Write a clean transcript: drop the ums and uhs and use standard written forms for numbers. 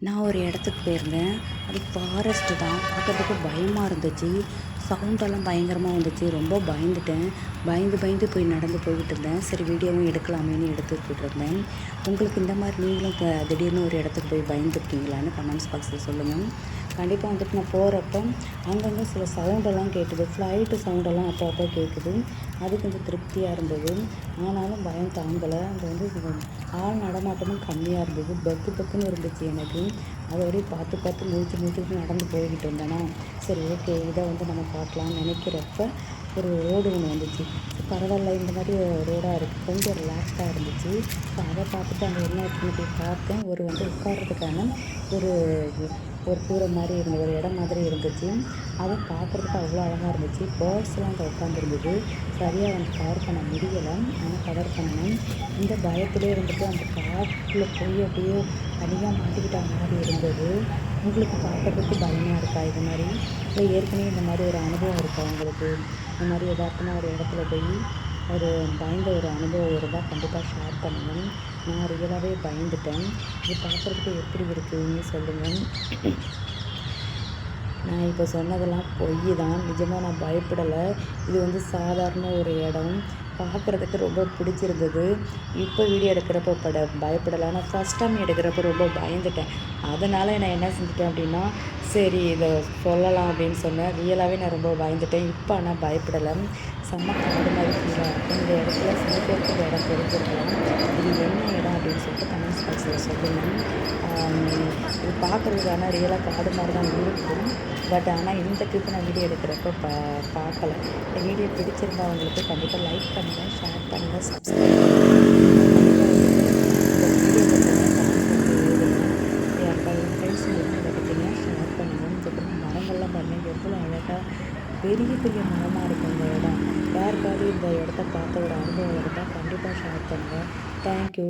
நான் ஒரு இடத்துக்கு போயிருந்தேன். அது ஃபாரஸ்ட்டு தான். பார்க்கறதுக்கு பயமாக இருந்துச்சு. சவுண்டெல்லாம் பயங்கரமாக வந்துச்சு. ரொம்ப பயந்துட்டேன். பயந்து போய் நடந்து போய்கிட்டு இருந்தேன். சரி வீடியோவும் எடுக்கலாமேன்னு எடுத்துக்கிட்டு இருந்தேன். உங்களுக்கு இந்த மாதிரி நீங்களும் திடீர்னு ஒரு இடத்துக்கு போய் பயந்துருக்கீங்களான்னு கமெண்ட்ஸ் பாக்ஸில் சொல்லுங்கள். கண்டிப்பாக வந்துட்டு நான் போகிறப்ப அங்கங்கே சில சவுண்டெல்லாம் கேட்டுது. ஃப்ளைட்டு சவுண்டெல்லாம் அப்போ கேட்குது. அது கொஞ்சம் திருப்தியாக இருந்தது. ஆனாலும் பயம் தாங்கலை. அங்கே வந்து ஆள் நடமாட்டமும் கம்மியாக இருந்தது. பக்குன்னு இருந்துச்சு எனக்கு. அதோடய பார்த்து முழிச்சு நடந்து போய்கிட்டு இருந்தேனா, சரி ஓகே இதை வந்து நம்ம பார்க்கலான்னு நினைக்கிறப்ப ஒரு ரோடு ஒன்று வந்துச்சு. பரவாயில்ல இந்த மாதிரி ரோடாக இருக்குது, கொஞ்சம் ரிலாக்ஸ்டாக இருந்துச்சு. ஸோ அதை பார்த்துட்டு அங்கே என்ன இருக்குன்னு போய் பார்த்தேன். ஒரு வந்து உட்கார்றதுக்கான ஒரு ஒரு கூரை மாதிரி இருந்த ஒரு இடம் மாதிரி இருந்துச்சு. அதை பார்க்குறதுக்கு அவ்வளோ அழகாக இருந்துச்சு. பேர்ட்ஸ்லாம் அங்கே உட்காந்துருந்தது. சரியாக வந்து கவர் பண்ண முடியலை, ஆனால் கவர் பண்ணேன். இந்த பயத்திலே வந்துட்டு அந்த காட்டில் போய் அப்படியே தனியாக மாட்டிக்கிட்ட மாதிரி இருந்தது. உங்களுக்கு பார்க்குறதுக்கு பயமாக இருக்கா இது மாதிரி? இல்லை ஏற்கனவே இந்த மாதிரி ஒரு அனுபவம் இருக்கா உங்களுக்கு? இந்த மாதிரி எதார்த்தமாக ஒரு இடத்துல போய் ஒரு பயந்த ஒரு அனுபவம் இருந்தால் கண்டிப்பாக ஷேர் பண்ணுங்கள். நான் ரியலாகவே பயந்துட்டேன். இது பார்க்குறதுக்கு எப்படி இருக்குதுன்னு சொல்லுங்கள். நான் இப்போ சொன்னதெல்லாம் பொய் தான். நிஜமாக நான் பயப்படலை. இது வந்து சாதாரண ஒரு இடம். பார்க்குறதுக்கு ரொம்ப பிடிச்சிருந்தது. இப்போ வீடியோ எடுக்கிறப்போ பயப்படலை. ஆனால் ஃபஸ்ட் டைம் எடுக்கிறப்போ ரொம்ப பயந்துட்டேன். அதனால் நான் என்ன செஞ்சுட்டேன் அப்படின்னா, சரி இதை சொல்லலாம் அப்படின்னு சொன்னேன். ரியலாகவே நான் ரொம்ப பயந்துட்டேன். இப்போ ஆனால் பயப்படலை. செம்ம காடு மாதிரி ஃபீலாக இருக்கும். இந்த இடத்துல சில பேருக்கு இந்த இடம் தெரிஞ்சிருக்கலாம். இது என்ன இடம் அப்படின்னு சொல்லிட்டு கமெண்ட்ஸ் பாக்ஸில் சொல்லுங்கள். இது பார்க்குறதுக்கான ரியலாக காடு மாதிரி தான் இருக்கும். பட் ஆனால் இந்த ட்ரிப்பு நான் வீடியோ எடுக்கிறப்ப பார்க்கல. இந்த வீடியோ பிடிச்சிருந்தா அவங்களுக்கு கண்டிப்பாக லைக் பண்ணுங்கள், ஷேர் பண்ணுங்கள், சப்ஸ்கிரைப் பண்ணுங்கள். ஃப்ரெண்ட்ஸ் இதை பற்றினா ஷேர் பண்ணுங்கள். இதுக்கப்புறம் மரங்கள்லாம் பாருங்கள் எவ்வளோ அழகாக பெரிய மரமாக இருக்கும் இந்த இடம். யாருக்காவது இந்த இடத்த பார்த்த ஒரு அனுபவம் இருந்தால் கண்டிப்பாக ஷேர் பண்ணுங்கள். தேங்க்யூ.